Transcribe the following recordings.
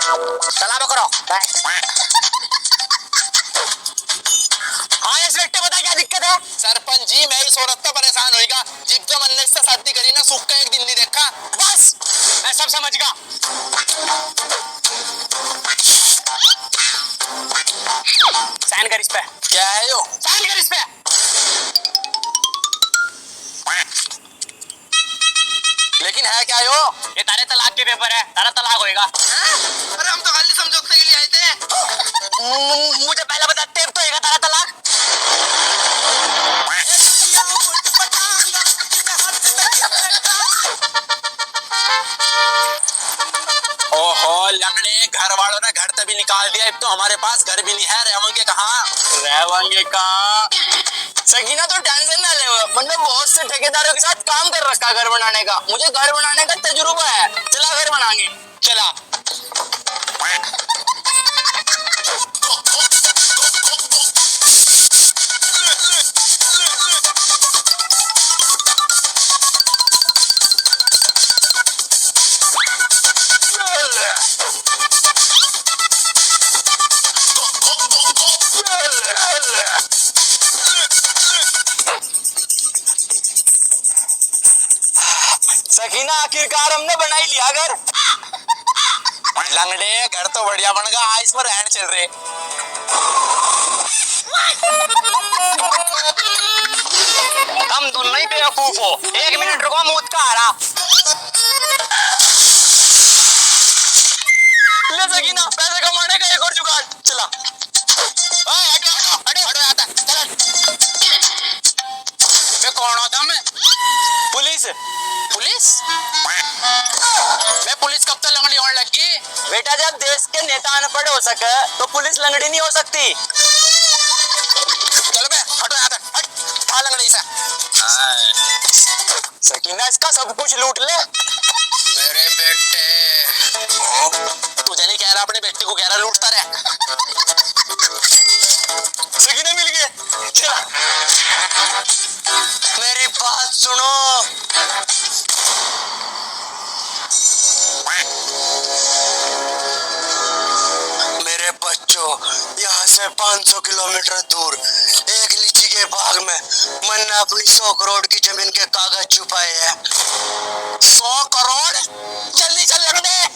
चला करो। हाँ इस बेटे बता क्या दिक्कत है? सरपंच जी मैं इस औरत का परेशान होएगा। जिप जो मन ने इससे शादी करी ना सुख का एक दिन नहीं देखा। बस मैं सब समझ गया। साइन कर इस पे। क्या है यो? साइन कर इस पे। लेकिन है क्या यो? ये तारे तलाक के पेपर है, तारा तलाक होएगा। अरे हम तो खाली समझौते के लिए आए थे। मुझे पहले बता टेप तो होएगा तारा तलाक। ओहो लंगड़े, घर वालों ने घर तभी निकाल दिया। अब तो हमारे पास घर भी नहीं है, रहेंगे कहाँ? रहेंगे कहाँ? सकीना तो टेंशन ना ले, मतलब बहुत से ठेकेदारों के साथ काम कर रखा घर बनाने का। मुझे घर बनाने का तजुर्बा है। चला घर बनाएंगे। चला। सकीना आखिरकार हमने बना ही लिया घर। लंगड़े घर तो बढ़िया बन गया, आइस पर रहन चल रहे। हम दोनों ही बेवकूफ हो। एक मिनट रुको, मूत का आ रहा। ले सकीना पैसे कमाने का एक और जुगाड़। चला। हटो आता चल। मैं कौन होता? मैं पुलिस। पुलिस? मैं पुलिस कब तक लंगड़ी होने लगी? बेटा जब देश के नेता अनपढ़ हो सके तो पुलिस लंगड़ी नहीं हो सकती। चलो बे हटो आता हट। खा लंगड़ी से। सकीना इसका सब कुछ लूट ले। मेरे बेटे तुझे नहीं कह रहा, अपने बेटे को कह रहा लूटता रहे। सकीना मिल गए। चला। मेरी बात सुनो। मेरे बच्चों, यहाँ से 500 किलोमीटर दूर एक लीची के बाग में मन ने अपनी 100 करोड़ की जमीन के कागज छुपाए हैं। 100 करोड़? जल्दी चल लगने।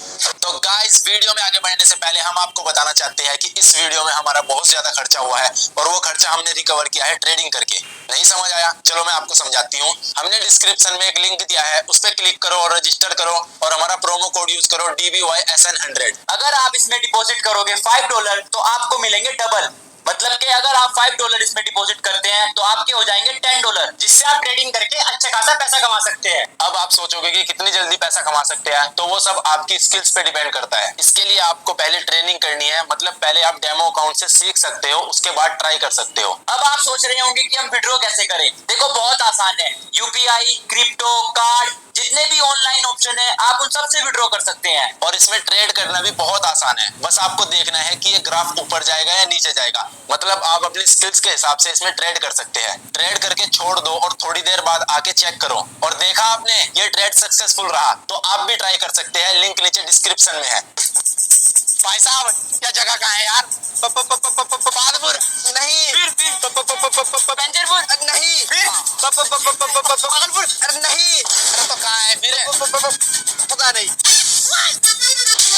तो गाइस वीडियो में आगे बढ़ने से पहले हम आपको बताना चाहते हैं कि इस वीडियो में हमारा बहुत ज्यादा खर्चा हुआ है और वो खर्चा हमने रिकवर किया है ट्रेडिंग करके। नहीं समझ आया? चलो मैं आपको समझाती हूँ। हमने डिस्क्रिप्शन में एक लिंक दिया है, उस पर क्लिक करो और रजिस्टर करो और हमारा प्रोमो कोड यूज करो DBYSN100। अगर आप इसमें डिपॉजिट करोगे $5 तो आपको मिलेंगे डबल। मतलब कि अगर आप $5 इसमें डिपॉजिट करते हैं तो आपके हो जाएंगे $10, जिससे आप ट्रेडिंग करके अच्छा खासा पैसा कमा सकते हैं। अब आप सोचोगे कि कितनी जल्दी पैसा कमा सकते हैं, तो वो सब आपकी स्किल्स पे डिपेंड करता है। इसके लिए आपको पहले ट्रेनिंग करनी है, मतलब पहले आप डेमो अकाउंट से सीख सकते हो, उसके बाद ट्राई कर सकते हो। अब आप सोच रहे होंगे कि हम विड्रॉ कैसे करें। देखो बहुत आसान है। यूपीआई, क्रिप्टो, कार्ड, जितने भी ऑनलाइन ऑप्शन है आप उन सब से विड्रॉ कर सकते हैं। और इसमें ट्रेड करना भी बहुत आसान है। बस आपको देखना है कि ये ग्राफ ऊपर जाएगा या नीचे जाएगा। मतलब आप अपनी स्किल्स के हिसाब से इसमें ट्रेड कर सकते हैं। ट्रेड करके छोड़ दो और थोड़ी देर बाद आके चेक करो और देखा आपने ये ट्रेड सक्सेसफुल रहा तो आप भी ट्राई कर सकते हैं। लिंक नीचे डिस्क्रिप्शन में है। भाई साहब क्या जगह कहाँ है यार? बहादुर नहीं, पंजरपुर नहीं, भागलपुर अरे नहीं, अरे तो कहाँ है फिर? पता नहीं।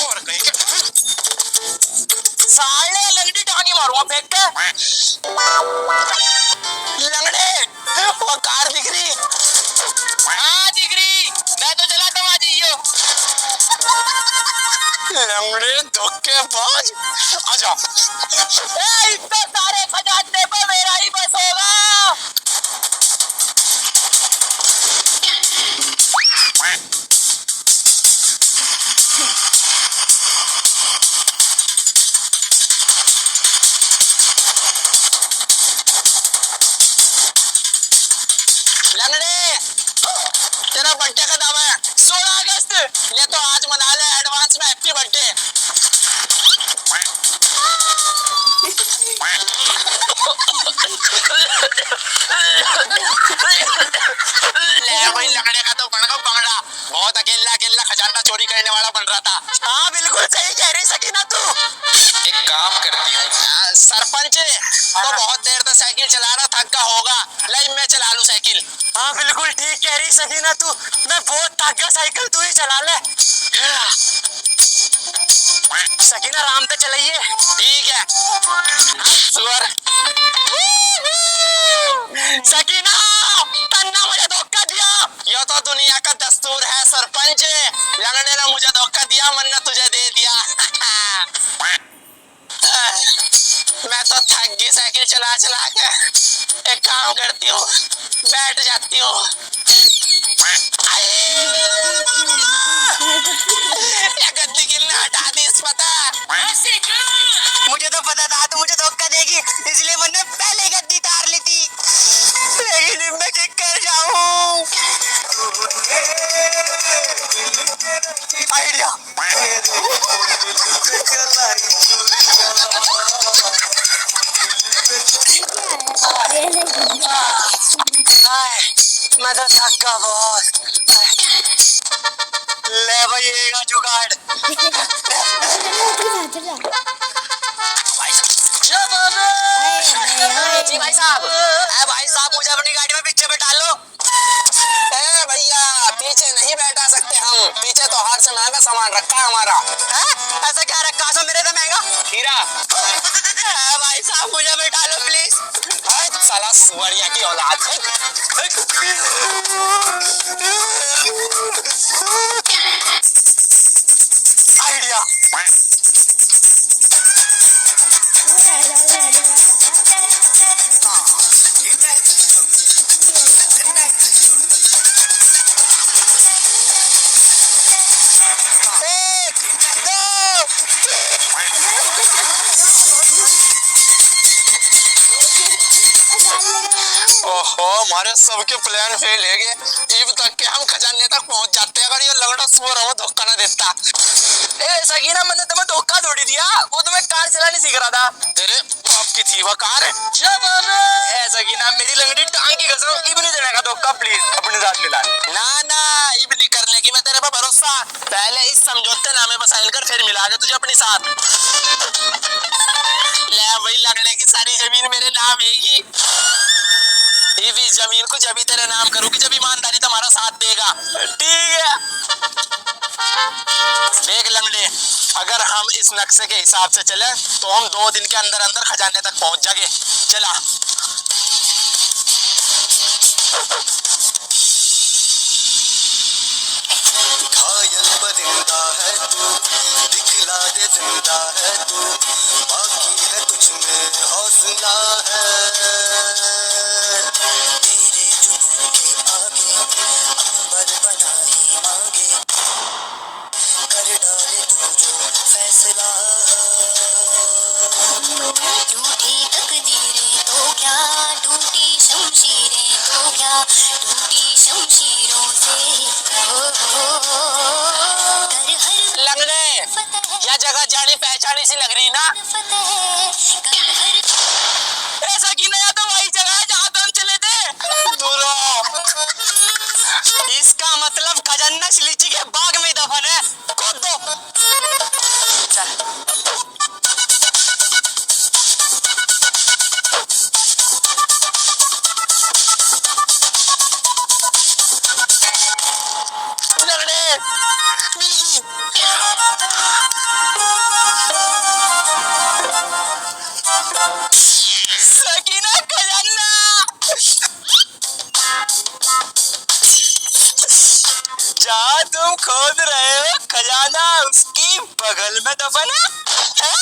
और कहीं साले लंगड़ी टांगी मारूंगा फेंक के। लंगड़े वो कार दिख रही? हाँ दिख रही, मैं तो चलाता हूँ। आजाइयो लंगड़े धोखेबाज, आजा। इतना सारे खजाने पर मेरा ही बस होगा। लंगड़े तेरा बर्थडे का दावा है 16 अगस्त। ये तो आज मना ले एडवांस में, हैप्पी बर्थडे। ले भाई लंगड़े का तो बन गया बंगड़ा। बहुत अकेला अकेला खजाना चोरी करने वाला बन रहा था। हाँ बिल्कुल सही कह रही सकी। तो बहुत देर तक साइकिल चला रहा, थक गया होगा। लाई मैं चला लूं साइकिल। हाँ बिल्कुल ठीक कह रही सकीना तू, मैं बहुत थक गया, साइकिल तू ही चला ले। सकीना आराम से चलाइए। ठीक है। सुअर। सकीना तन्ना मुझे धोखा दिया। ये तो दुनिया का दस्तूर है सरपंच, लंगड़े ने मुझे धोखा दिया, मन्ना तुझे दे दिया। मैं तो थक गई साइकिल चला चला के। एक काम करती हूँ, बैठ जाती हूँ। ये गद्दी गिरने हटा दी इस पता। मुझे तो पता था तू मुझे धोखा देगी, इसलिए मैंने पहले गद्दी तार ली थी, लेकिन मैं क्या कर जाऊं। आइडिया। मैं तो थक गया बहुत। ले भाई ये जुगाड़। जी भाई साहब, भाई साहब मुझे अपनी गाड़ी में पीछे बैठा लो। भैया पीछे नहीं बैठा सकते हम, पीछे तो हार से महंगा सामान रखा है हमारा। ऐसा क्या रखा है मेरे से महंगा? हीरा। भाई साहब मुझे बैठा लो प्लीज। साला सुअरिया की औलाद। आइडिया। ओहो हमारे सबके प्लान फेल है गए। इब तक के हम खजाने तक पहुंच जाते अगर ये लंगड़ा सुअर हमें धोखा ना देता। सकीना मैंने तुम्हें धोखा थोड़ी दिया, वो तुम्हें कार चलाने सीख रहा था। तेरे बाप की थी वह कार। सकीना मेरी लंगड़ी टांग की कसम, इब नहीं देने का धोखा, प्लीज अपने साथ मिला। ना ना इब नहीं कर लेगी मैं तेरे पे भरोसा। पहले इस समझौते नामे पर साइन कर, फिर मिला के तुझे अपने साथ। ले वही लंगड़े की सारी जमीन मेरे नाम हैगी। इस जमीन को जब भी तेरे नाम करूंगी जब ईमानदारी तुम्हारा साथ देगा। ठीक है। देख लंगड़े, अगर हम इस नक्शे के हिसाब से चले तो हम 2 दिन के अंदर अंदर खजाने तक पहुंच जाएंगे। चला। घायल परिंदा है तू, दिखला दे जिंदा है तू, बाकी है तुझ में हौसला है। तेरे जुनून के आगे अंबर बना ही मांगे, कर डाले तू जो फैसला। टूटी तकदीरें तो क्या, टूटी शमशीरें तो क्या, टूटी शमशीरों से लंगड़े, यह जगह जानी पहचानी सी लग रही ना। ऐसा कि नया तो वही जगह है जहाँ पे हम चले थे। दूरो। इसका मतलब खजाना लीची के बाग में दफन है। खोद दो। चल। लंगड़े, मिल गई। सकीना खजाना। जहाँ तुम खोद रहे हो खजाना उसकी बगल में दफन है?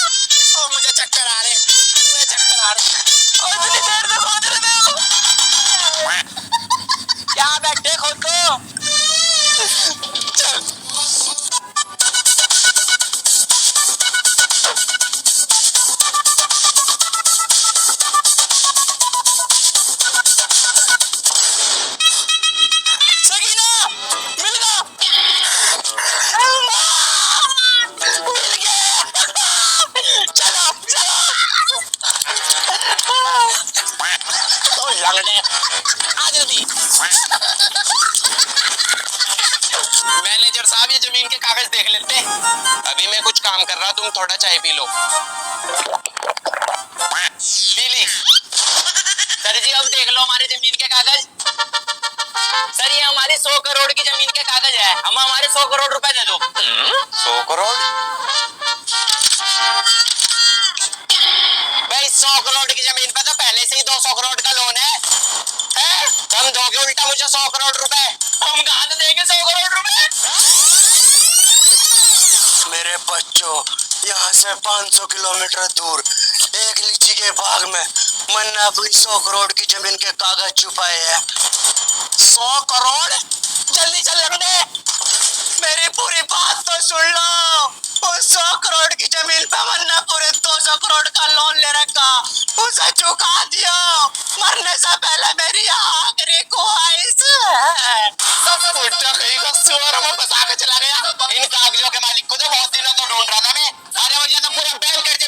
और मुझे चक्कर आ रहे, मुझे चक्कर आ रहे। और इतनी देर से खोद रहे हो? क्या बैठे खोद दो। चल। सकीना मिल गया। मिल गया। चलो चलो। तो लंगड़े, आ जल्दी। मैनेजर साहब ये जमीन के कागज देख लेते। अभी मैं कुछ काम कर रहा, तुम थोड़ा चाय पी लो। पीली। सर जी अब देख लो हमारी जमीन के कागज। सर ये हमारी 100 करोड़ की जमीन के कागज है, हम हमारे 100 करोड़ रुपए दे दो। 100 करोड़? भाई 100 करोड़ की जमीन पे तो पहले से ही 200 करोड़ का लोन है? हम दोगे उल्टा मुझे 100 करोड़ रुपए? हम कहाँ से देंगे 100 करोड़ रुपए? मेरे बच्चों, यहाँ से 500 किलोमीटर दूर एक लीची के बाग में मैंने अपनी 100 करोड़ की जमीन के कागज छुपाए हैं। 100 करोड़? जल्दी चल लगने, मेरी पूरी बात तो सुन लो। उस 100 करोड़ की जमीन पे मैंने पूरे 200 करोड़ का लोन ले रखा, उसे चुका दिया। मरने से पहले मेरी आखिरी ख्वाहिश है। सब उल्टा कहीं का सुअर में फंसा के चला गया। इन कागजों के मालिक को तो बहुत दिनों तो ढूंढ रहा था मैं। अरे मुझे तो पूरा बैंक करके